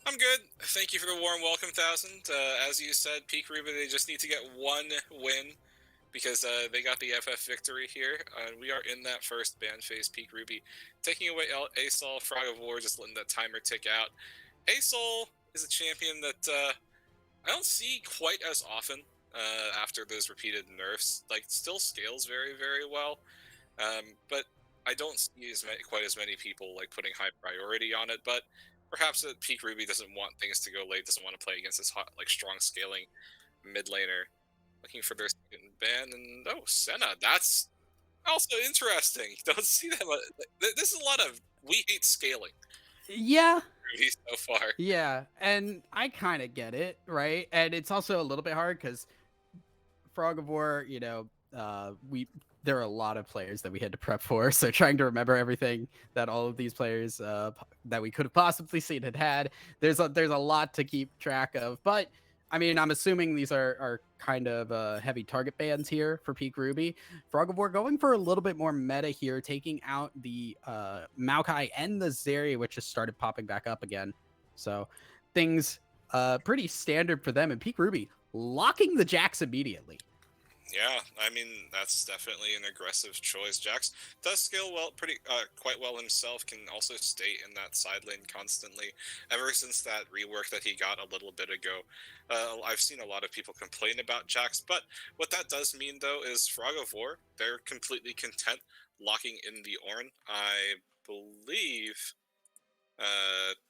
I'm good. Thank you for the warm welcome, Thousand. As you said, Peak Ruby, they just need to get one win because they got the FF victory here. We are in that first ban phase. Peak Ruby taking away ASOL, Frog of War, just letting that timer tick out. ASOL is a champion that I don't see quite as often after those repeated nerfs. Like, still scales very, very well. But I don't see quite as many people like putting high priority on it. But perhaps that Peak Ruby doesn't want things to go late, doesn't want to play against this hot, like strong scaling mid laner. Looking for their second ban, and oh, Senna, that's also interesting. Don't see that much. This is a lot of we hate scaling Yeah, so far. yeah, and I kind of get it, right? And it's also a little bit hard because Frog of War, we there are a lot of players that we had to prep for, so trying to remember everything that all of these players that we could have possibly seen had. There's a lot to keep track of, but I mean, I'm assuming these are kind of heavy target bans here for Peak Ruby. Frog of War going for a little bit more meta here, taking out the Maokai and the Zeri, which just started popping back up again. So things pretty standard for them. And Peak Ruby locking the Jax immediately. Yeah, I mean that's definitely an aggressive choice. Jax does scale well, pretty quite well himself. Can also stay in that side lane constantly. Ever since that rework that he got a little bit ago, I've seen a lot of people complain about Jax. But what that does mean though is Frog of War, they're completely content locking in the Ornn. I believe,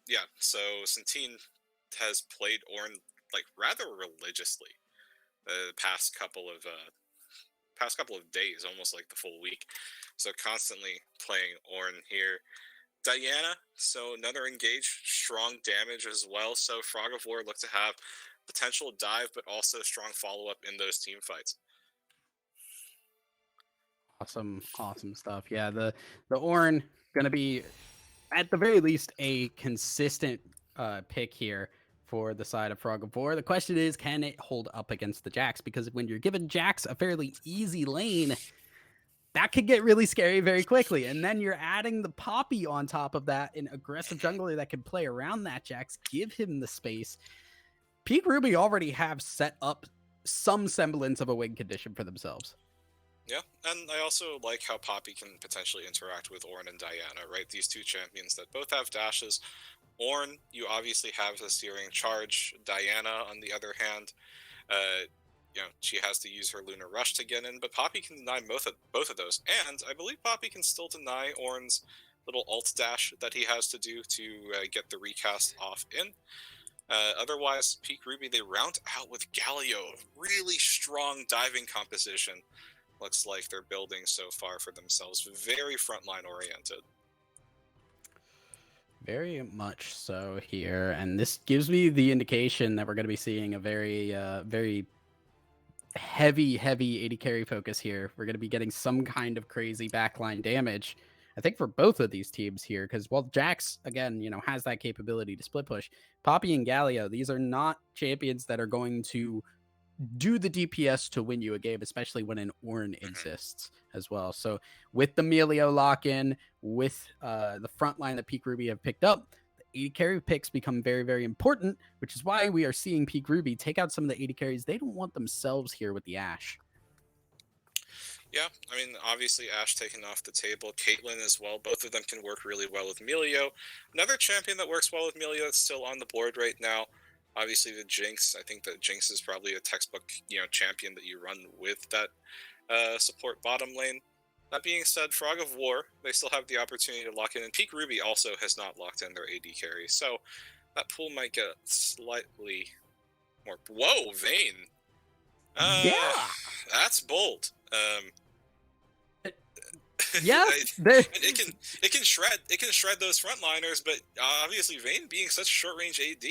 yeah. So Centene has played Ornn like rather religiously the past couple of days, almost like the full week. So constantly playing Ornn here. Diana, so another engage, strong damage as well. So Frog of War look to have potential dive, but also strong follow up in those team fights. Awesome stuff. Yeah, the Ornn gonna be at the very least a consistent pick here for the side of Frog of War. The question is, can it hold up against the Jax? Because when you're giving Jax a fairly easy lane, that could get really scary very quickly. And then you're adding the Poppy on top of that, an aggressive jungler that can play around that Jax, give him the space. Peak Ruby already have set up some semblance of a win condition for themselves. Yeah, and I also like how Poppy can potentially interact with Ornn and Diana, right? These two champions that both have dashes. Ornn, you obviously have the Searing Charge. Diana, on the other hand, uh, she has to use her Lunar Rush to get in, but Poppy can deny both of those, and I believe Poppy can still deny Ornn's little alt dash that he has to do to get the recast off in. Otherwise, Peak Ruby, they round out with Galio, really strong diving composition. Looks like they're building so far for themselves, very frontline oriented. Very much so here, and this gives me the indication that we're going to be seeing a very heavy 80 carry focus here. We're going to be getting some kind of crazy backline damage. I think for both of these teams here, because while Jax again, has that capability to split push, Poppy and Galio, these are not champions that are going to do the DPS to win you a game, especially when an Ornn exists as well. So with the Melio lock in, with the front line that Peak Ruby have picked up, the 80 carry picks become very important, which is why we are seeing Peak Ruby take out some of the 80 carries they don't want themselves here with the Ashe. Yeah, I mean, obviously Ashe taken off the table, Caitlyn as well. Both of them can work really well with Melio. Another champion that works well with Melio that's still on the board right now. Obviously, the Jinx. I think that Jinx is probably a textbook, champion that you run with that support bottom lane. That being said, Frog of War, they still have the opportunity to lock in, and Peak Ruby also has not locked in their AD carry, so that pool might get slightly more. Whoa, Vayne. Uh, Yeah. that's bold. Yeah. it can shred those frontliners, but obviously Vayne being such short range AD,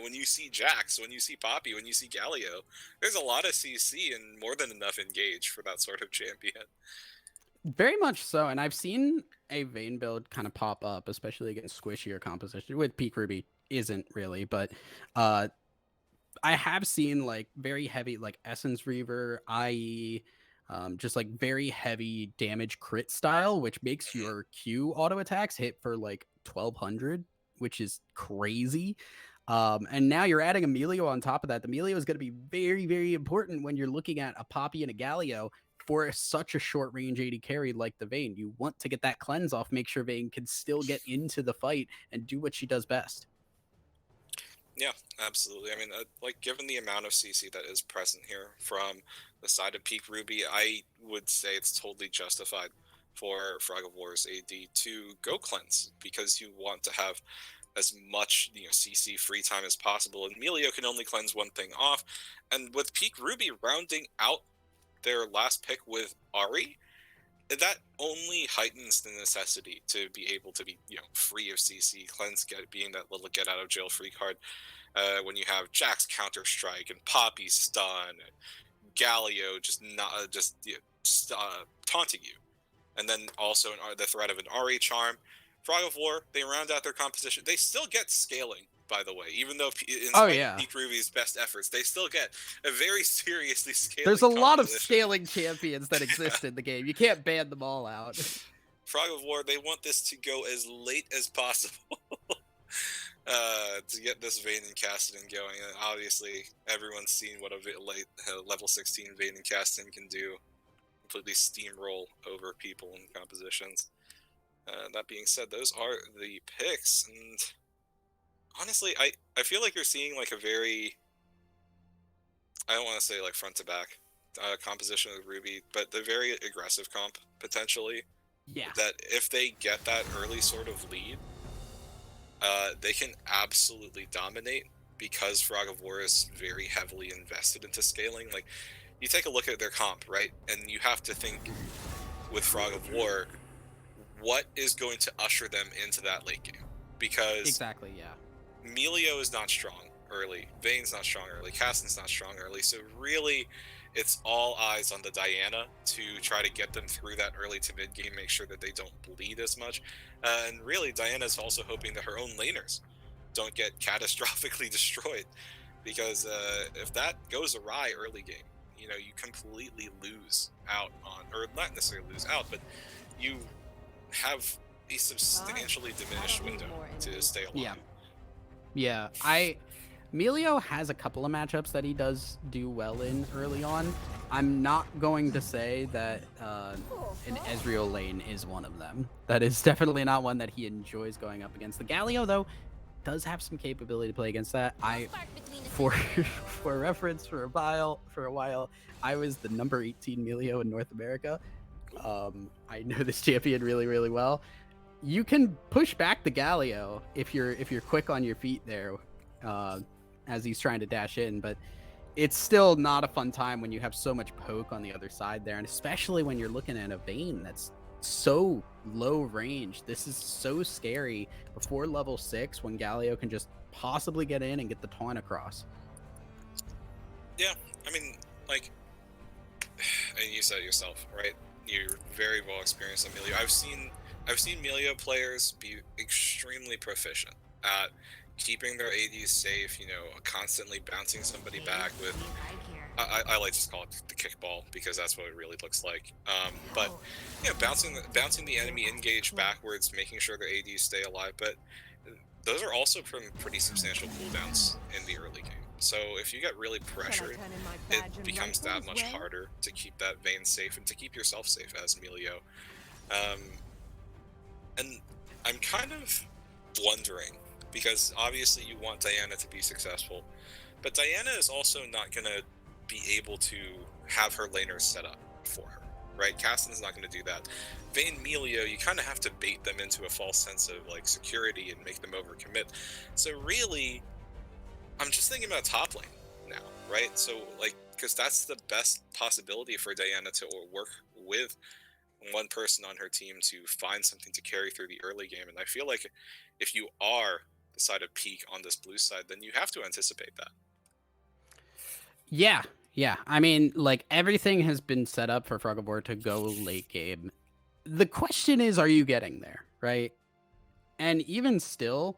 when you see Jax, when you see Poppy, when you see Galio, there's a lot of CC and more than enough engage for that sort of champion. Very much so. And I've seen a Vayne build kind of pop up, especially against squishier composition, with Peak Ruby isn't really, but uh I have seen like very heavy, like Essence Reaver, IE, just like very heavy damage crit style, which makes your Q auto attacks hit for like 1200, which is crazy. And now you're adding Emilio on top of that. The Emilio is going to be very, very important when you're looking at a Poppy and a Galio for such a short range AD carry like the Vayne. You want to get that cleanse off, make sure Vayne can still get into the fight and do what she does best. Yeah, absolutely. I mean, like given the amount of CC that is present here from the side of Peak Ruby, I would say it's totally justified for Frog of War's AD to go cleanse because you want to have as much CC free time as possible. And Melio can only cleanse one thing off, and with Peak Ruby rounding out their last pick with Ari, that only heightens the necessity to be able to be free of CC cleanse, being that little get out of jail free card. When you have Jack's Counter Strike and Poppy's stun, Galio just not taunting you, and then also the threat of an Ari charm. Frog of War, they round out their composition. They still get scaling, by the way, even though in Oh spite of yeah. Peak Ruby's best efforts, they still get a very seriously scaling. There's a lot of composition. scaling champions that exist in the game. You can't ban them all out. Frog of War, they want this to go as late as possible. To get this Vayne and Cassidy going. And obviously, everyone's seen what a late level 16 Vayne and Cassidy can do. Completely steamroll over people in compositions. That being said, those are the picks. And honestly, I feel like you're seeing like a very, I don't want to say like front to back composition with Ruby, but the very aggressive comp, potentially. Yeah. That if they get that early sort of lead, they can absolutely dominate because Frog of War is very heavily invested into scaling. Like, you take a look at their comp, right? And you have to think with Frog of War, what is going to usher them into that late game? Because exactly, yeah. Melio is not strong early, Vayne's not strong early, Caston's not strong early, so really it's all eyes on the Diana to try to get them through that early to mid game, make sure that they don't bleed as much. And really, Diana's also hoping that her own laners don't get catastrophically destroyed, because if that goes awry early game, you completely lose out on, or not necessarily lose out, but you have a substantially diminished window to stay alive. Yeah. Melio has a couple of matchups that he does do well in early on. I'm not going to say that an Ezreal lane is one of them. That is definitely not one that he enjoys going up against. The Galio, though, does have some capability to play against that. For reference, for a while, I was the number 18 Melio in North America. I know this champion really, really well. You can push back the Galio if you're quick on your feet there, as he's trying to dash in, but it's still not a fun time when you have so much poke on the other side there, and especially when you're looking at a Vayne that's so low range. This is so scary before level 6 when Galio can just possibly get in and get the taunt across. Yeah, I mean, like, and you said it yourself, right? You're very well experienced on Melio. I've seen Melio players be extremely proficient at keeping their ADs safe, constantly bouncing somebody back with, I like to call it the kickball, because that's what it really looks like. But bouncing the enemy engage backwards, making sure their ADs stay alive. But those are also from pretty substantial cooldowns in the early game. So if you get really pressured, it becomes that much harder to keep that Vayne safe and to keep yourself safe as Melio. And I'm kind of wondering, because obviously you want Diana to be successful, but Diana is also not going to be able to have her laners set up for her, right? Caston's not going to do that. Vayne, Melio, you kind of have to bait them into a false sense of like security and make them overcommit. So really, I'm just thinking about top lane now, right? So like, because that's the best possibility for Diana to work with one person on her team to find something to carry through the early game. And I feel like if you are the side of Peak on this blue side, then you have to anticipate that. Yeah. I mean, like, everything has been set up for Frog of War to go late game. The question is, are you getting there, right? And even still,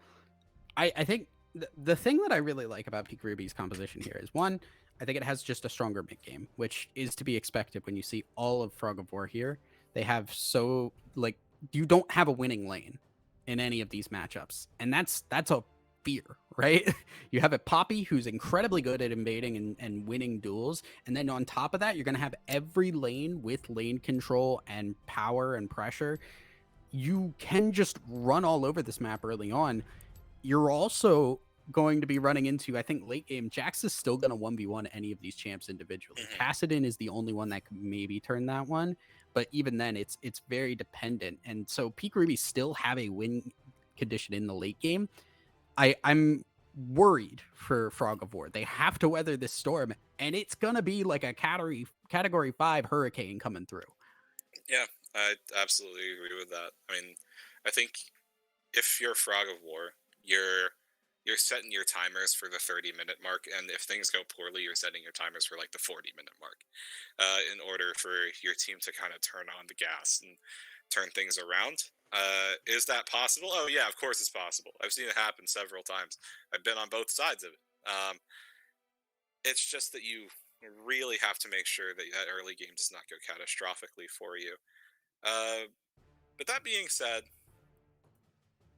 I think the thing that I really like about Peak Ruby's composition here is, one, I think it has just a stronger mid game, which is to be expected when you see all of Frog of War here. They have you don't have a winning lane in any of these matchups, and that's a fear, right? You have a Poppy who's incredibly good at invading and winning duels. And then on top of that, you're going to have every lane with lane control and power and pressure. You can just run all over this map early on. You're also going to be running into, I think, late game. Jax is still going to 1v1 any of these champs individually. Hmm. Kassadin is the only one that could maybe turn that one. But even then, it's very dependent. And so Peak Ruby still have a win condition in the late game. I'm worried for Frog of War. They have to weather this storm, and it's gonna be like a category 5 hurricane coming through. Yeah, I absolutely agree with that. I mean, I think if you're Frog of War, you're setting your timers for the 30-minute mark, and if things go poorly, you're setting your timers for like the 40-minute mark, in order for your team to kind of turn on the gas and turn things around. Is that possible? Oh yeah, of course it's possible. I've seen it happen several times. I've been on both sides of it. It's just that you really have to make sure that that early game does not go catastrophically for you. Uh, but that being said,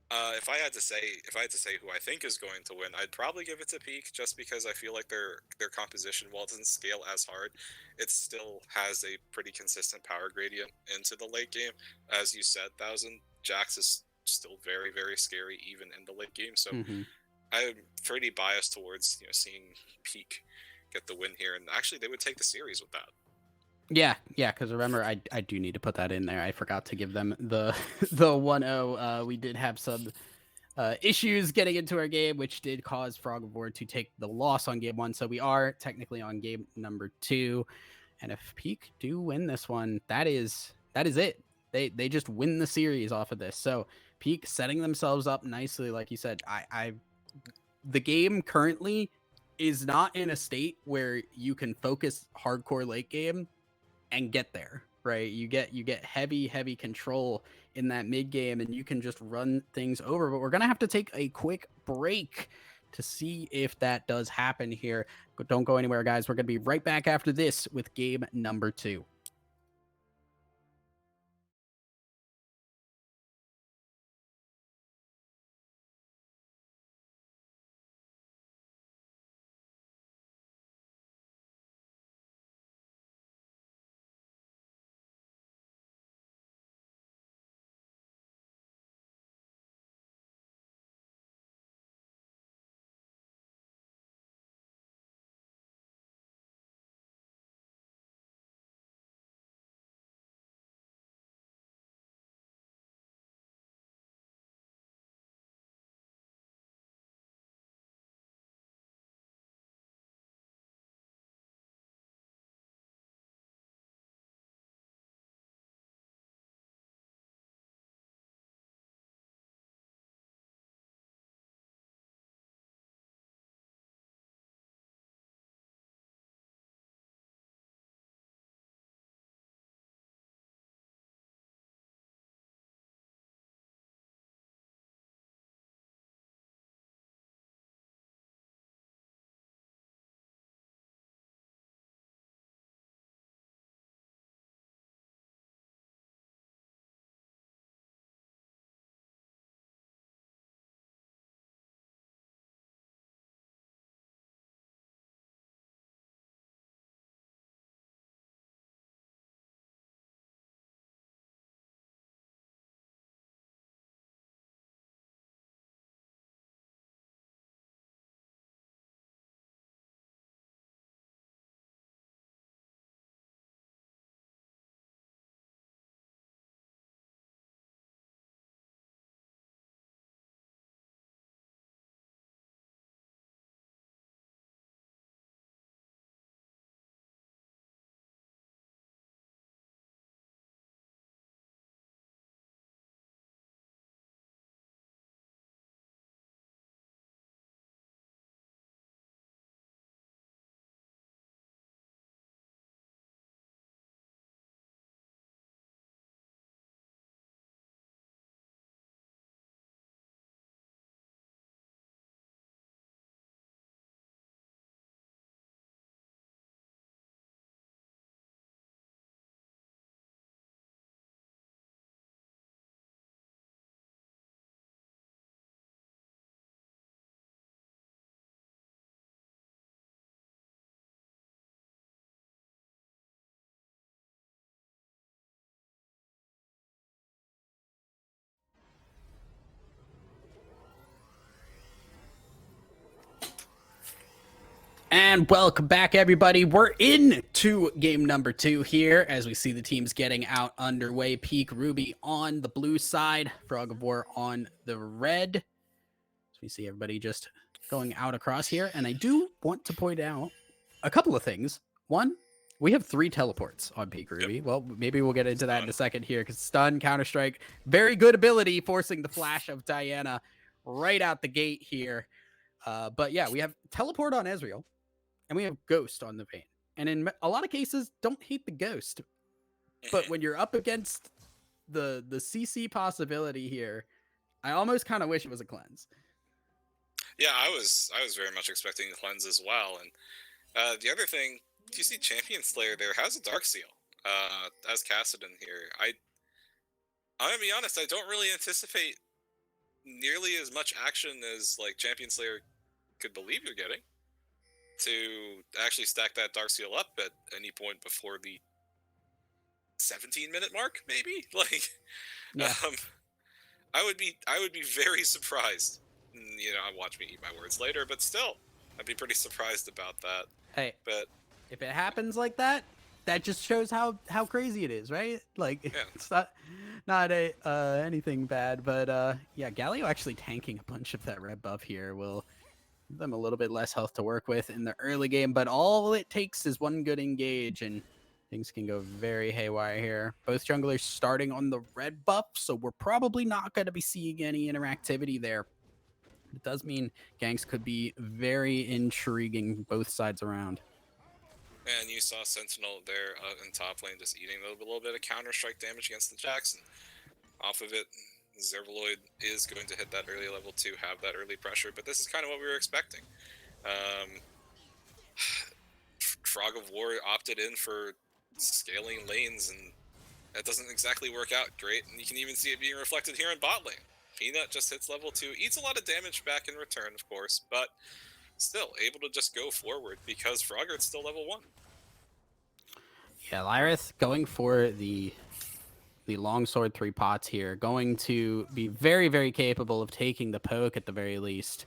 if I had to say who I think is going to win, I'd probably give it to Peak, just because I feel like their composition, while it doesn't scale as hard, it still has a pretty consistent power gradient into the late game. As you said, Thousand Jax is still very very scary even in the late game. So Mm-hmm. I'm pretty biased towards seeing Peak get the win here, and actually they would take the series with that. Yeah, yeah, because remember, I do need to put that in there. I forgot to give them the the 1-0. We did have some issues getting into our game, which did cause Frog of War to take the loss on game 1. So we are technically on game number 2. And if Peak do win this one, that is it. They just win the series off of this. So Peak setting themselves up nicely, like you said. I the game currently is not in a state where you can focus hardcore late game and get there, right? You get heavy control in that mid game, and you can just run things over. But we're gonna have to take a quick break to see if that does happen here. But don't go anywhere, guys. We're gonna be right back after this with game number 2. And welcome back, everybody. We're into game number 2 here as we see the teams getting out underway. Peak Ruby on the blue side, Frog of War on the red. So we see everybody just going out across here. And I do want to point out a couple of things. One, we have 3 teleports on Peak Ruby. Yep. Well, maybe we'll get into that in Stun. a second here because stun, Counter-Strike, very good ability, forcing the flash of Diana right out the gate here. But yeah, we have teleport on Ezreal. And we have Ghost on the Vayne. And in a lot of cases, don't hate the Ghost. But when you're up against the CC possibility here, I almost kind of wish it was a cleanse. Yeah, I was very much expecting a cleanse as well. And the other thing, you see Champion Slayer there has a Dark Seal as Cassidon here. I'm gonna be honest, I don't really anticipate nearly as much action as like Champion Slayer could believe you're getting to actually stack that Dark Seal up at any point before the 17-minute mark, maybe. Like, Yeah. I would be very surprised. Watch me eat my words later, but still, I'd be pretty surprised about that. Hey, But if it happens like that, that just shows how crazy it is, right? Like, yeah. it's not anything bad, but yeah, Galio actually tanking a bunch of that red buff here will give them a little bit less health to work with in the early game, but all it takes is one good engage and things can go very haywire here. Both junglers starting on the red buff, so we're probably not going to be seeing any interactivity there. It does mean ganks could be very intriguing both sides around. And you saw Sentinel there in top lane just eating a little bit of Counter-Strike damage against the Jackson. Off of it, Zervaloid is going to hit that early level 2, have that early pressure, but this is kind of what we were expecting. Frog of War opted in for scaling lanes, and that doesn't exactly work out great, and you can even see it being reflected here in bot lane. Peanut just hits level 2, eats a lot of damage back in return, of course, but still able to just go forward because Frogger's still level 1. Yeah, Lyrith going for the longsword 3 pots here, going to be very, very capable of taking the poke at the very least.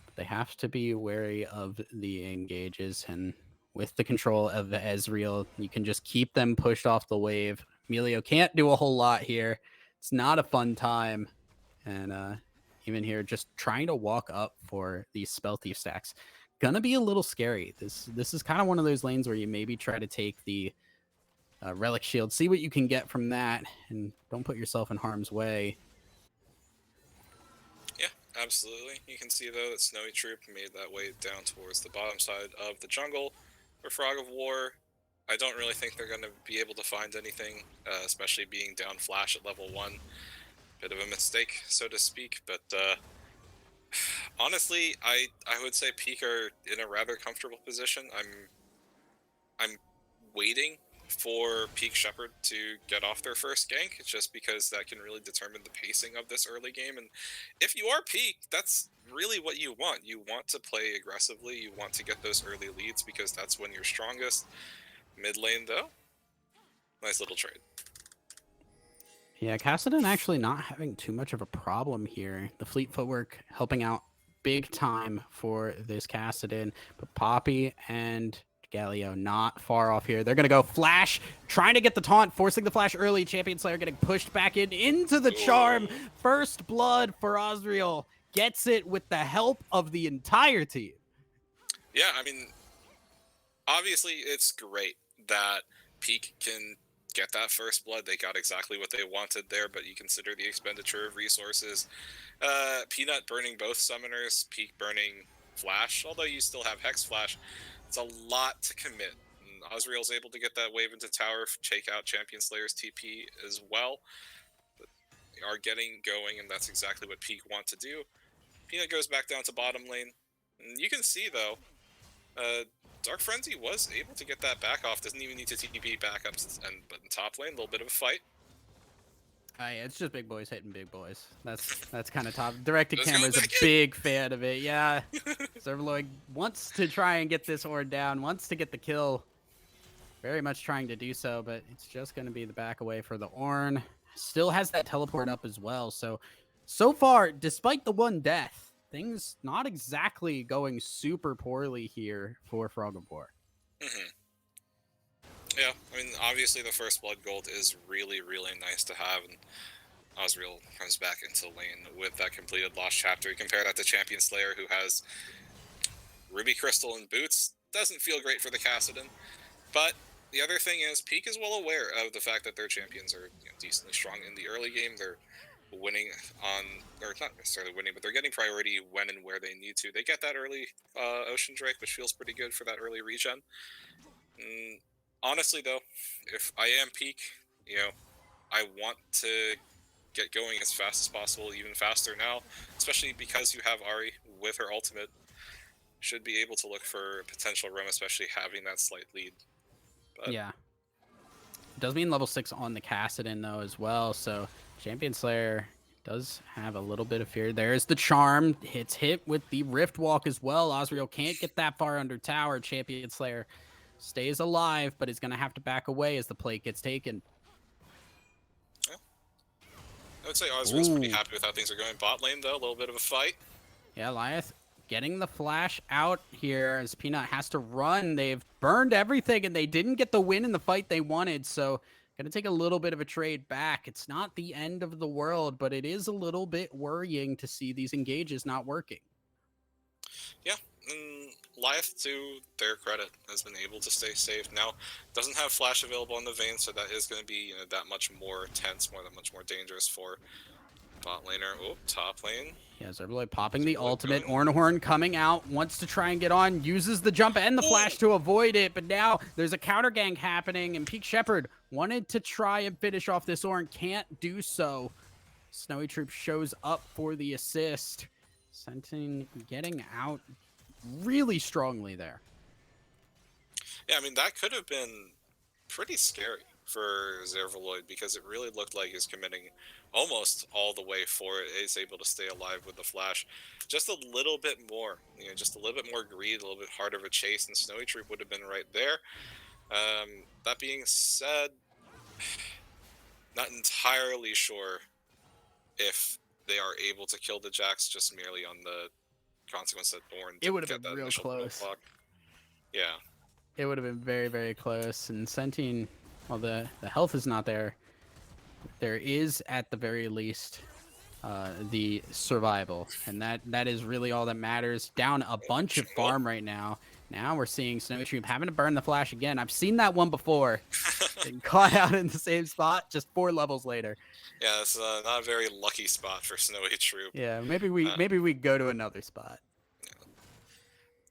But they have to be wary of the engages, and with the control of the Ezreal, you can just keep them pushed off the wave. Emilio can't do a whole lot here. It's not a fun time. And even here, just trying to walk up for these Spell Thief stacks. Gonna be a little scary. This is kind of one of those lanes where you maybe try to take the Relic Shield, see what you can get from that, and don't put yourself in harm's way. Yeah, absolutely. You can see, though, that Snowy Troop made that way down towards the bottom side of the jungle. For Frog of War, I don't really think they're going to be able to find anything, especially being down Flash at level 1. Bit of a mistake, so to speak, but honestly, I would say Peak are in a rather comfortable position. I'm waiting for Peak Shepherd to get off their first gank, just because that can really determine the pacing of this early game. And if you are Peak, that's really what you want. You want to play aggressively, you want to get those early leads, because that's when you're strongest. Mid lane, though, nice little trade. Yeah, Cassidon actually not having too much of a problem here. The fleet footwork helping out big time for this Cassidon, but Poppy and Galio not far off here. They're going to go Flash, trying to get the taunt, forcing the Flash early. Champion Slayer getting pushed back into the charm. First blood for Azriel. Gets it with the help of the entire team. Yeah, I mean, obviously it's great that Peak can get that first blood. They got exactly what they wanted there, but you consider the expenditure of resources. Peanut burning both summoners, Peak burning Flash, although you still have Hex Flash. It's a lot to commit. And Azriel's able to get that wave into tower, take out Champion Slayer's TP as well. But they are getting going, and that's exactly what Peak want to do. Peanut goes back down to bottom lane. And you can see, though, Dark Frenzy was able to get that back off. Doesn't even need to TP back up, but in top lane, a little bit of a fight. Yeah, it's just big boys hitting big boys. That's kind of top. Directed Camera's a big fan of it. Yeah, Zervaloid wants to try and get this Ord down, wants to get the kill. Very much trying to do so, but it's just going to be the back away for the Ornn. Still has that teleport up as well. So far, despite the one death, things not exactly going super poorly here for Frog of War. Hmm. Yeah, I mean, obviously the first blood gold is really, really nice to have, and Osriel comes back into lane with that completed lost chapter. You compare that to Champion Slayer, who has Ruby Crystal and boots. Doesn't feel great for the Kassadin. But the other thing is, Peak is well aware of the fact that their champions are decently strong in the early game. They're winning on, or not necessarily winning, but they're getting priority when and where they need to. They get that early Ocean Drake, which feels pretty good for that early regen. Honestly, though, if I am Peak, I want to get going as fast as possible, even faster now, especially because you have Ari with her ultimate. Should be able to look for potential roam, especially having that slight lead. But yeah. It does mean level 6 on the Kassadin, though, as well. So Champion Slayer does have a little bit of fear. There's the charm. It's hit with the Rift Walk as well. Osriel can't get that far under tower. Champion Slayer stays alive, but is going to have to back away as the plate gets taken. yeah, I would say Osriel's pretty happy with how things are going. Bot lane, though, a little bit of a fight. Yeah, Lyeth getting the flash out here as Peanut has to run. They've burned everything, and they didn't get the win in the fight they wanted, so going to take a little bit of a trade back. It's not the end of the world, but it is a little bit worrying to see these engages not working. Yeah, and Lyeth, to their credit, has been able to stay safe. Now, doesn't have flash available on the Vayne, so that is going to be that much more tense, that much more dangerous for bot laner. Oh, top lane. Yeah, Zerbeloy popping the ultimate. Ornhorn coming out, wants to try and get on, uses the jump and the flash to avoid it, but now there's a counter gank happening, and Peak Shepherd wanted to try and finish off this Ornn, can't do so. Snowy Troop shows up for the assist. Sentin getting out really strongly there. Yeah, I mean, that could have been pretty scary for Zerveloid because it really looked like he's committing almost all the way for it. He's able to stay alive with the flash. Just a little bit more, just a little bit more greed, a little bit harder of a chase, and Snowy Troop would have been right there. That being said, not entirely sure if they are able to kill the Jax just merely on the consequence that Ornn it would didn't have get been that real initial close. block. Yeah. It would have been very, very close. And Sentin, well, the health is not there. There is, at the very least, the survival. And that is really all that matters. Down a bunch of farm right now. Now we're seeing Snowy Troop having to burn the flash again. I've seen that one before. Getting caught out in the same spot just 4 levels later. Yeah, it's not a very lucky spot for Snowy Troop. Yeah, maybe we go to another spot.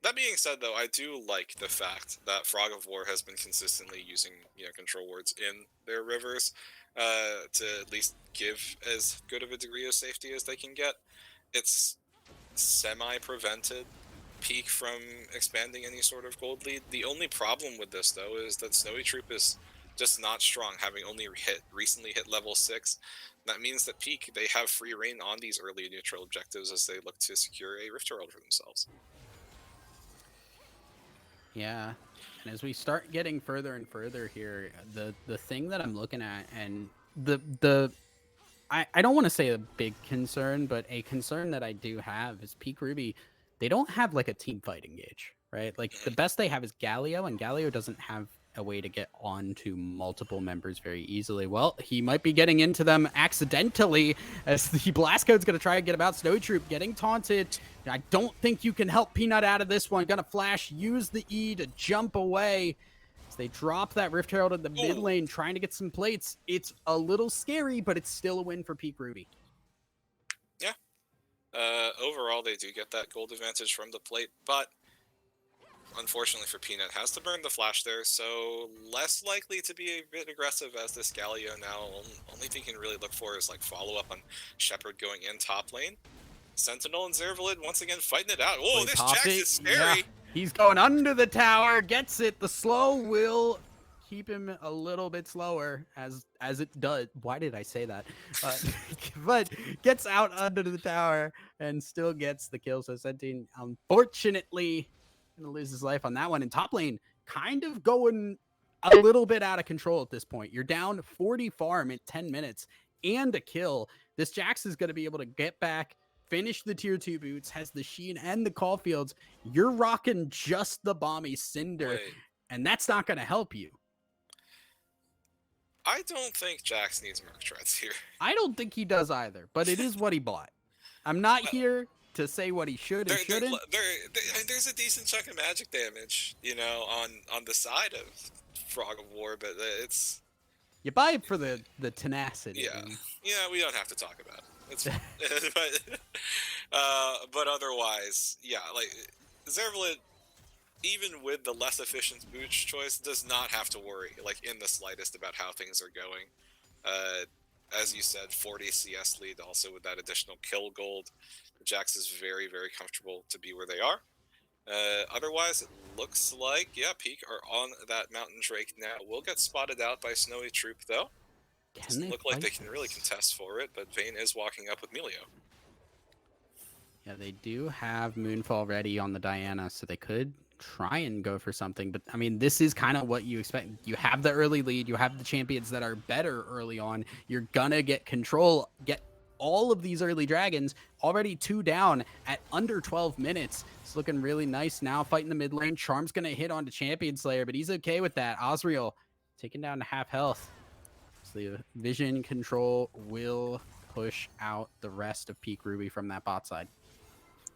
That being said, though, I do like the fact that Frog of War has been consistently using control wards in their rivers to at least give as good of a degree of safety as they can get. It's semi-prevented Peak from expanding any sort of gold lead. The only problem with this, though, is that Snowy Troop is just not strong, having only recently hit level 6. That means that Peak, they have free reign on these early neutral objectives as they look to secure a Rift Herald for themselves. Yeah, and as we start getting further and further here, the thing that I'm looking at, and I don't want to say a big concern, but a concern that I do have is Peak Ruby. They don't have like a team fight engage, right? Like the best they have is Galio, and Galio doesn't have a way to get onto multiple members very easily. Well, he might be getting into them accidentally as the blast code's going to try and get him out. Snowy Troop getting taunted. I don't think you can help Peanut out of this one. Gonna flash, use the E to jump away. As they drop that Rift Herald in the mid lane, trying to get some plates. It's a little scary, but it's still a win for Peak Ruby. Yeah. Overall, they do get that gold advantage from the plate, but unfortunately for Peanut, has to burn the flash there, so less likely to be a bit aggressive as this Galio now. Only thing he can really look for is like follow-up on Shepherd going in top lane. Sentinel and Zervalid once again fighting it out. Oh, this Jax is scary! Yeah. He's going under the tower, gets it. The slow will keep him a little bit slower as it does. Why did I say that? But gets out under the tower and still gets the kill. So Sentin, unfortunately, gonna lose his life on that one. In top lane, kind of going a little bit out of control at this point. You're down 40 farm in 10 minutes and a kill. This Jax is going to be able to get back finished the tier 2 boots, has the Sheen and the Caulfields. You're rocking just the Bomby Cinder, Wait, and that's not going to help you. I don't think Jax needs Merc Treads here. I don't think he does either, but it is what he bought. I'm not Well, here to say what he should and shouldn't. there's a decent chunk of magic damage, you know, on the side of Frog of War, but it's You buy it for the tenacity. yeah, And yeah. We don't have to talk about it. It's fine. But otherwise, yeah, like Zervlet, even with the less efficient booch choice, does not have to worry like in the slightest about how things are going. As you said, 40 CS lead, also with that additional kill gold. Jax is very, very comfortable to be where they are. Otherwise, it looks like, yeah, Peak are on that Mountain Drake now. Will get spotted out by Snowy Troop, though. Doesn't look like they can really contest for it, but Vayne is walking up with Melio. Yeah, they do have Moonfall ready on the Diana, so they could try and go for something. But I mean, this is kind of what you expect. You have the early lead, you have the champions that are better early on. You're gonna get control, get all of these early dragons already 2 down at under 12 minutes. It's looking really nice now, fighting the mid lane. Charm's gonna hit onto Champion Slayer, but he's okay with that. Osriel taken down to half health. So the vision control will push out the rest of Peak Ruby from that bot side.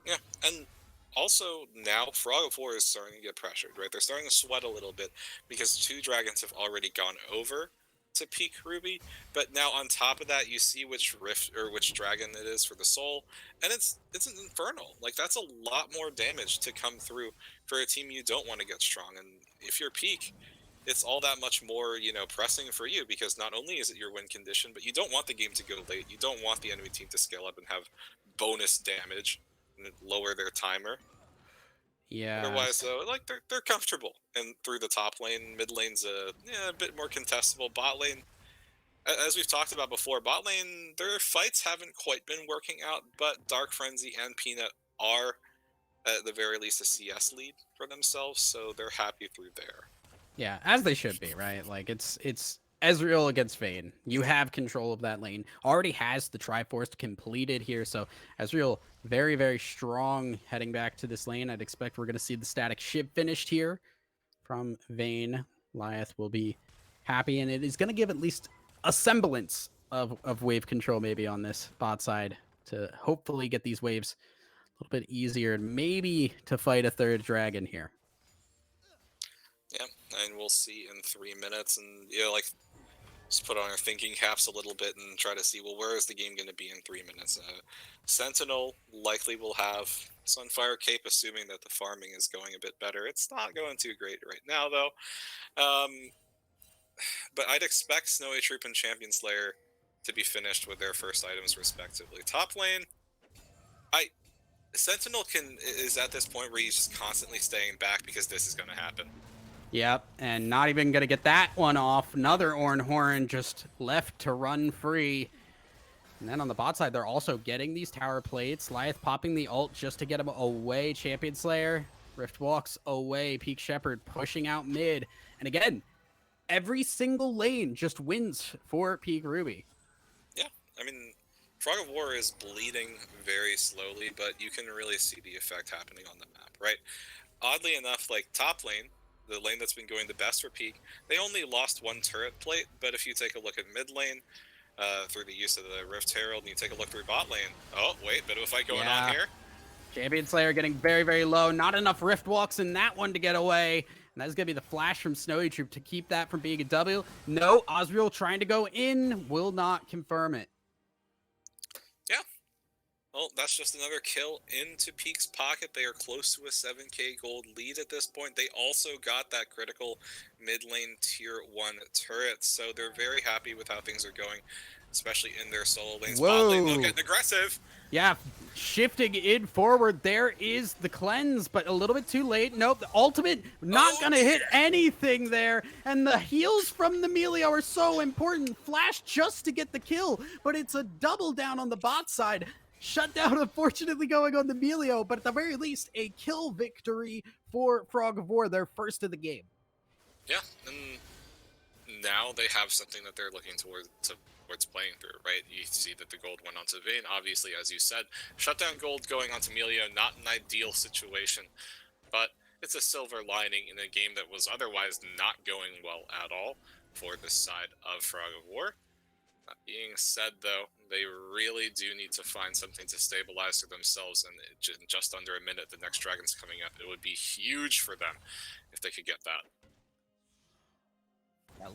Yeah, and also now Frog of War is starting to get pressured, right? They're starting to sweat a little bit because 2 dragons have already gone over to Peak Ruby, but now on top of that, you see which rift or which dragon it is for the soul, and it's an infernal. Like that's a lot more damage to come through for a team you don't want to get strong. And if you're Peak, it's all that much more, you know, pressing for you because not only is it your win condition, but you don't want the game to go late. You don't want the enemy team to scale up and have bonus damage and lower their timer. Yeah. Otherwise, though, like they're comfortable and through the top lane. Mid lane's a bit more contestable. Bot lane, as we've talked about before, bot lane their fights haven't quite been working out, but Dark Frenzy and Peanut are at the very least a CS lead for themselves, so they're happy through there. Yeah, as they should be, right? Like it's Ezreal against Vayne. You have control of that lane. Already has the Triforce completed here, so Ezreal very, very strong heading back to this lane. I'd expect we're going to see the static ship finished here from Vayne. Lyeth will be happy, and it is going to give at least a semblance of wave control maybe on this bot side to hopefully get these waves a little bit easier and maybe to fight a third dragon here. Yeah, and we'll see in 3 minutes, and you know, like just put on our thinking caps a little bit and try to see, well, where is the game going to be in 3 minutes? Sentinel likely will have Sunfire Cape, assuming that the farming is going a bit better. It's not going too great right now, though. But I'd expect Snowy Troop and Champion Slayer to be finished with their first items, respectively. Top lane, Sentinel is at this point where he's just constantly staying back because this is going to happen. Yep, and not even going to get that one off. Another Horn just left to run free. And then on the bot side, they're also getting these tower plates. Lyeth popping the ult just to get him away. Champion Slayer, Rift walks away. Peak Shepherd pushing out mid. And again, every single lane just wins for Peak Ruby. Yeah, I mean, Frog of War is bleeding very slowly, but you can really see the effect happening on the map, right? Oddly enough, like top lane, the lane that's been going the best for Peak, they only lost 1 turret plate, but if you take a look at mid lane, through the use of the Rift Herald, and you take a look through bot lane, oh, wait, bit of a fight going on here. Champion Slayer getting very, very low. Not enough Rift Walks in that one to get away. And that's going to be the flash from Snowy Troop to keep that from being a W. No, Osriel trying to go in, will not confirm it. Yeah. Well, that's just another kill into Peak's pocket. They are close to a 7k gold lead at this point. They also got that critical mid lane tier 1 turret, so they're very happy with how things are going, especially in their solo lanes. Bot lane, they'll get aggressive. Yeah, shifting in forward. There is the cleanse, but a little bit too late. Nope, the ultimate not going to hit anything there. And the heals from the Melio are so important. Flash just to get the kill, but it's a double down on the bot side. Shutdown, unfortunately, going on the Melio, but at the very least, a kill victory for Frog of War, their first of the game. Yeah, and now they have something that they're looking toward to Esports playing through, right? You see that the gold went onto Vayne, obviously, as you said. Shutdown gold going onto Melio, not an ideal situation, but it's a silver lining in a game that was otherwise not going well at all for this side of Frog of War. That being said, though, they really do need to find something to stabilize for themselves, and in just under a minute, the next dragon's coming up. It would be huge for them if they could get that.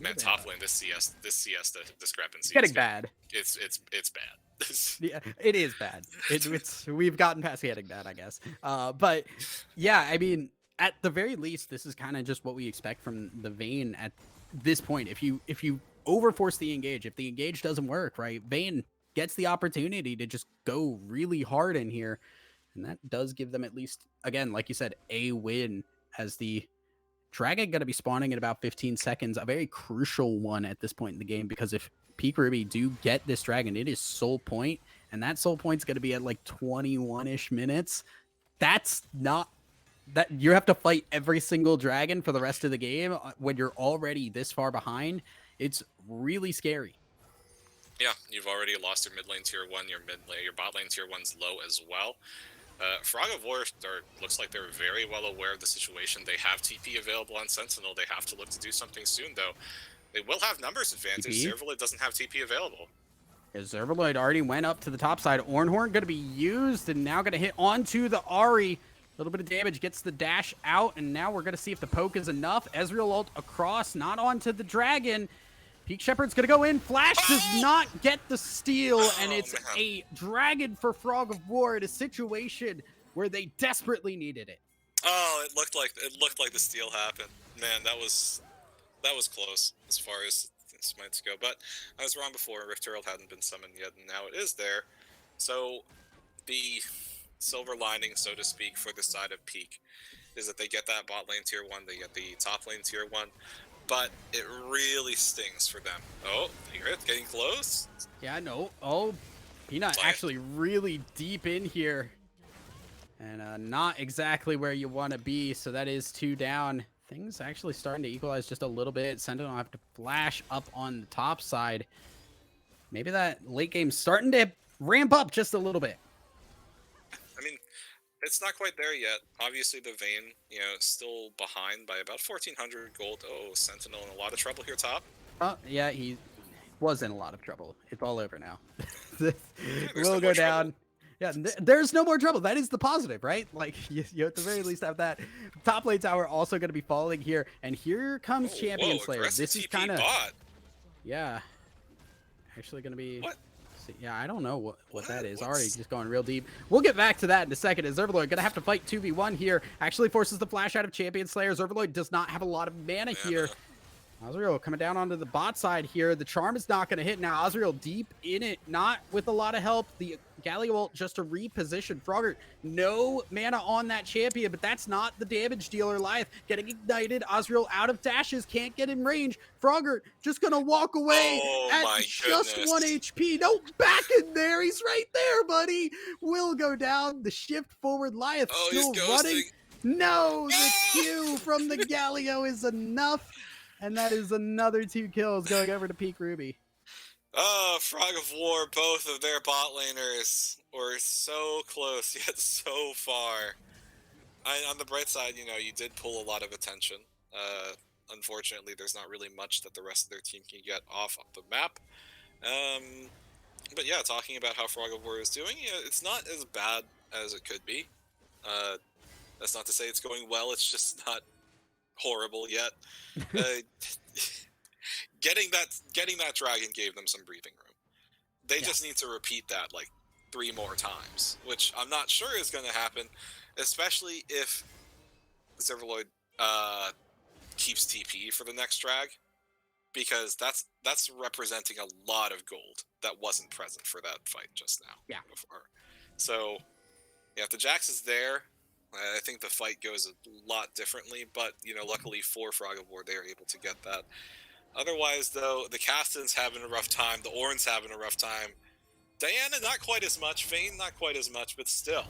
Man, top lane, this CS discrepancy Getting bad. It's bad. Yeah, it is bad. It's we've gotten past getting bad, I guess. But yeah, I mean, at the very least, this is kind of just what we expect from the Vayne at this point. If you overforce the engage, if the engage doesn't work, right, Vayne gets the opportunity to just go really hard in here, and that does give them at least, again, like you said, a win, as the Dragon going to be spawning in about 15 seconds, a very crucial one at this point in the game, because if Peak Ruby do get this dragon, it is soul point, and that soul point's going to be at like 21-ish minutes. That's not that you have to fight every single dragon for the rest of the game when you're already this far behind. It's really scary. Yeah, you've already lost your mid lane tier 1, your bot lane tier 1's low as well. Frog of War looks like they're very well aware of the situation. They have TP available on Sentinel. They have to look to do something soon, though. They will have numbers advantage. Zervaloid doesn't have TP available. Yeah, Zervaloid already went up to the top side. Ornhorn going to be used, and now going to hit onto the Ahri. A little bit of damage, gets the dash out, and now we're going to see if the poke is enough. Ezreal ult across, not onto the dragon. Peak Shepherd's going to go in. Flash does not get the steal, and it's a dragon for Frog of War in a situation where they desperately needed it. Oh, it looked like the steal happened. Man, that was close as far as smites go. But I was wrong before. Rift Herald hadn't been summoned yet, and now it is there. So the silver lining, so to speak, for the side of Peak is that they get that bot lane tier 1, they get the top lane tier 1. But it really stings for them. Oh, it's getting close. Yeah, I know. Oh, Peanut actually really deep in here. And not exactly where you want to be. So that is 2 down. Things actually starting to equalize just a little bit. Sentinel have to flash up on the top side. Maybe that late game's starting to ramp up just a little bit. I mean, it's not quite there yet. Obviously, the Vayne, still behind by about 1,400 gold. Oh, Sentinel in a lot of trouble here top. Yeah, he was in a lot of trouble. It's all over now. We'll go down. Yeah, there's no more trouble. That is the positive, right? Like, you at the very least have that. Top lane tower also going to be falling here. And here comes Champion Slayer. This is kind of... Yeah. Actually going to be... What? Yeah, I don't know what that is. Already just going real deep. We'll get back to that in a second. As Zervaloid gonna have to fight 2v1 here. Actually forces the flash out of Champion Slayer. Zervaloid does not have a lot of mana here. Azriel coming down onto the bot side here. The charm is not going to hit now. Azriel deep in it, not with a lot of help. The Galio ult just to reposition. Frogger, no mana on that champion, but that's not the damage dealer. Lyeth getting ignited. Azriel out of dashes, can't get in range. Frogger just going to walk away at just 1 HP. No, back in there. He's right there, buddy. Will go down. The shift forward. Lyeth still running. No, the Q from the Galio is enough. And that is another 2 kills going over to Peak Ruby. Oh, Frog of War, both of their bot laners were so close, yet so far. On the bright side, you did pull a lot of attention. Unfortunately, there's not really much that the rest of their team can get off the map. But yeah, talking about how Frog of War is doing, it's not as bad as it could be. That's not to say it's going well, it's just not horrible yet. Getting that dragon gave them some breathing room. They just need to repeat that like 3 more times, which I'm not sure is going to happen, especially if Zervaloid keeps TP for the next drag, because that's representing a lot of gold that wasn't present for that fight just now. Before. So yeah, if the Jax is there, I think the fight goes a lot differently, but, luckily for Frog of War, they are able to get that. Otherwise, though, the Castans having a rough time, the Orn's having a rough time. Diana, not quite as much. Vayne, not quite as much, but still.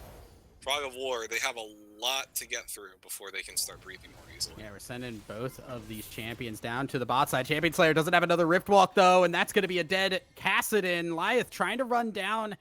Frog of War, they have a lot to get through before they can start breathing more easily. Yeah, we're sending both of these champions down to the bot side. Champion Slayer doesn't have another Rift Walk, though, and that's going to be a dead Kassadin. Lyeth trying to run down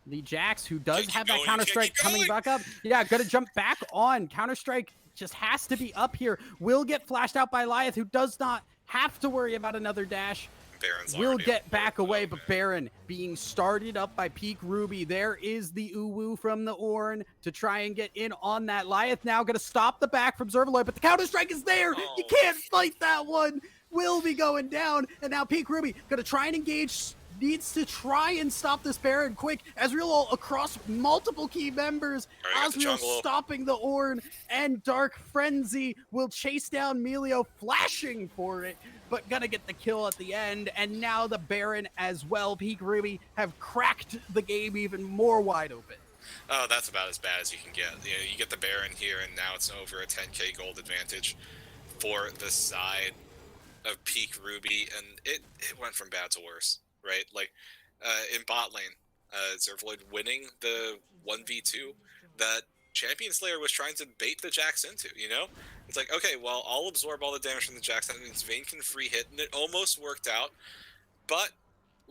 the Jax, who does have that Counter-Strike coming back up. Yeah, going to jump back on. Counter-Strike just has to be up here. Will get flashed out by Lyeth, who does not have to worry about another dash. Baron's will get back away, but Baron being started up by Peak Ruby. There is the Uwu from the Ornn to try and get in on that. Lyeth now going to stop the back from Zervaloid, but the Counter-Strike is there. You can't fight that one. Will be going down, and now Peak Ruby going to try and engage. Needs to try and stop this Baron quick. Ezreal across multiple key members. Azriel stopping the Ornn, and Dark Frenzy will chase down Melio, flashing for it, but gonna get the kill at the end. And now the Baron as well. Peak Ruby have cracked the game even more wide open. Oh, that's about as bad as you can get. You know, you get the Baron here, and now it's over a 10k gold advantage for the side of Peak Ruby, and it went from bad to worse. Right, like in bot lane, Zervaloid winning the 1v2 that Champion Slayer was trying to bait the Jax into, you know? It's like, okay, well, I'll absorb all the damage from the Jax, that means Vayne can free hit, and it almost worked out, but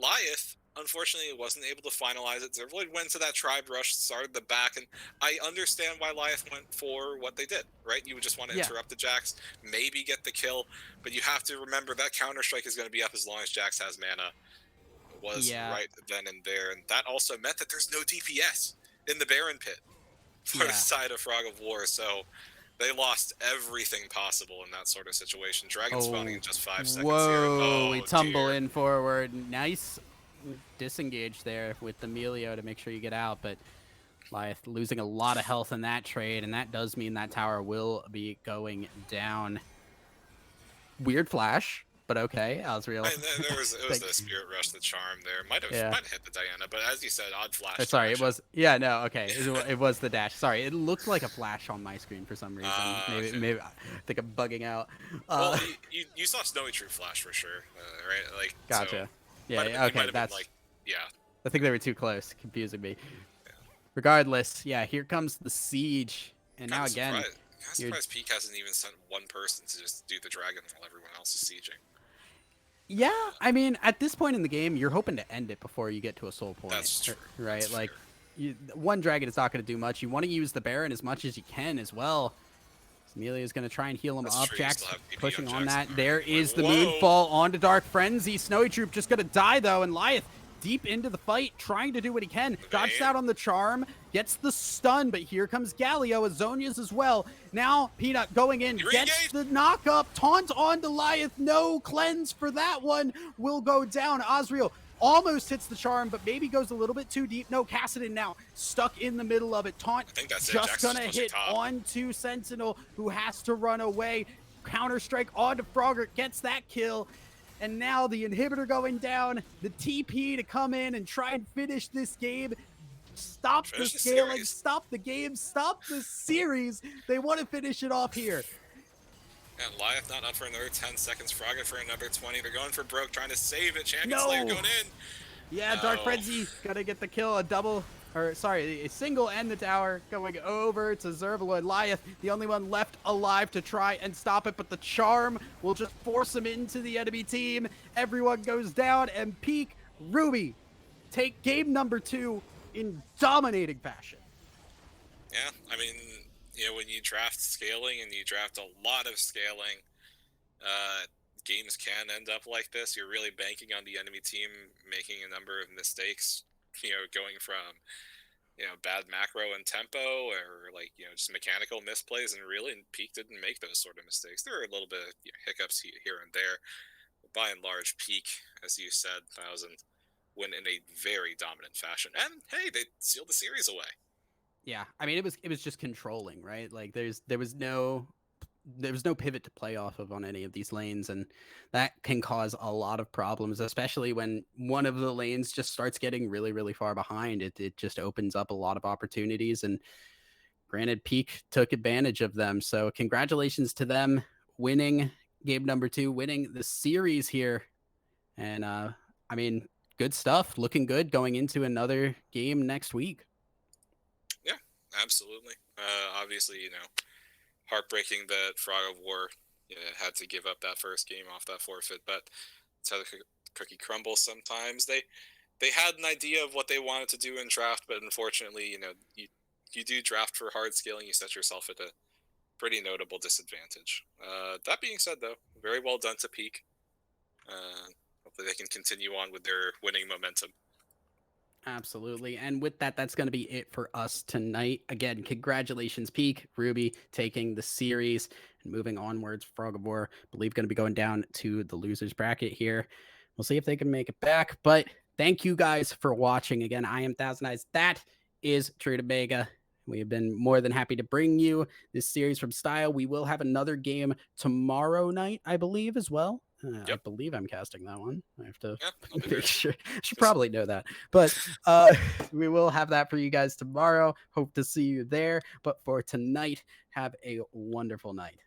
Lyeth, unfortunately, wasn't able to finalize it. Zervaloid went to that tribe rush, started the back, and I understand why Lyeth went for what they did, right? You would just want to interrupt the Jax, maybe get the kill, but you have to remember that Counter-Strike is going to be up as long as Jax has mana. Was right then and there, and that also meant that there's no DPS in the Baron pit for the side of Frog of War, so they lost everything possible in that sort of situation. Dragon spawning in just 5 seconds here. We tumble in forward. Nice disengage there with the Melio to make sure you get out, but Lyeth losing a lot of health in that trade, and that does mean that tower will be going down. Weird flash. But okay, Azriel. It was the Spirit Rush, the charm there. Might have hit the Diana, but as you said, odd flash. Sorry, it was it was the dash. Sorry, it looked like a flash on my screen for some reason. Maybe I think I'm bugging out. Well, you saw Snowy True flash for sure, right? Like gotcha. So, okay, that's like, I think they were too close, confusing me. Yeah. Regardless, here comes the siege, and now again. I'm surprised Peak hasn't even sent one person to just do the dragon while everyone else is sieging. Yeah, I mean, at this point in the game, you're hoping to end it before you get to a soul point. That's true. Right? That's like, one dragon is not going to do much. You want to use the Baron as much as you can as well. Amelia is going to try and heal him up. Jax pushing on that. There is the Moonfall onto Dark Frenzy. Snowy Troop just going to die, though, and Lyeth deep into the fight, trying to do what he can. Dodged out on the charm, gets the stun, but here comes Galio, Azonia's as well. Now, Peanut going in, gets the knock up, taunt onto Lyeth, no cleanse for that one, will go down. Azriel almost hits the charm, but maybe goes a little bit too deep. No, Kassadin now stuck in the middle of it. Taunt just gonna hit onto Sentinel, who has to run away. Counter-Strike onto Frogger, gets that kill. And now the inhibitor going down, the TP to come in and try and finish this game. Stop the scaling, stop the game, stop the series. They want to finish it off here. And Lyeth not up for another 10 seconds, Frogger for another 20. They're going for broke, trying to save it. Champion Slayer going in. Yeah, Dark Frenzy gotta get the kill, a single and the tower going over to Zervaloid. Lyeth, the only one left alive to try and stop it, but the charm will just force him into the enemy team. Everyone goes down, and Peak Ruby take game number 2 in dominating fashion. Yeah, I mean, you know, when you draft scaling and you draft a lot of scaling, games can end up like this. You're really banking on the enemy team making a number of mistakes, you know, going from, you know, bad macro and tempo, or like, you know, just mechanical misplays, and really Peak didn't make those sort of mistakes. There were a little bit of hiccups here and there, but by and large, Peak, as you said, 1,000, win in a very dominant fashion. And hey, they sealed the series away. Yeah, I mean, it was just controlling, right? Like there was no pivot to play off of on any of these lanes, and that can cause a lot of problems, especially when one of the lanes just starts getting really, really far behind. It just opens up a lot of opportunities, and granted, Peak took advantage of them. So congratulations to them winning game number 2, winning the series here. And I mean, good stuff, looking good going into another game next week. Yeah, absolutely. Obviously, heartbreaking that Frog of War had to give up that first game off that forfeit, but it's how the cookie crumbles sometimes. They had an idea of what they wanted to do in draft, but unfortunately, you do draft for hard scaling, you set yourself at a pretty notable disadvantage. That being said, though, very well done to Peak. Hopefully, they can continue on with their winning momentum. Absolutely. And with that, that's going to be it for us tonight. Again, congratulations, Peak, Ruby, taking the series and moving onwards. Frog of War, I believe, going to be going down to the losers bracket here. We'll see if they can make it back. But thank you guys for watching. Again, I am Thousand Eyes. That is Trutabaga. We have been more than happy to bring you this series from Style. We will have another game tomorrow night, I believe, as well. I Yep. believe I'm casting that one. I have to Yeah, I'll be there. make sure. I should probably know that. But we will have that for you guys tomorrow. Hope to see you there. But for tonight, have a wonderful night.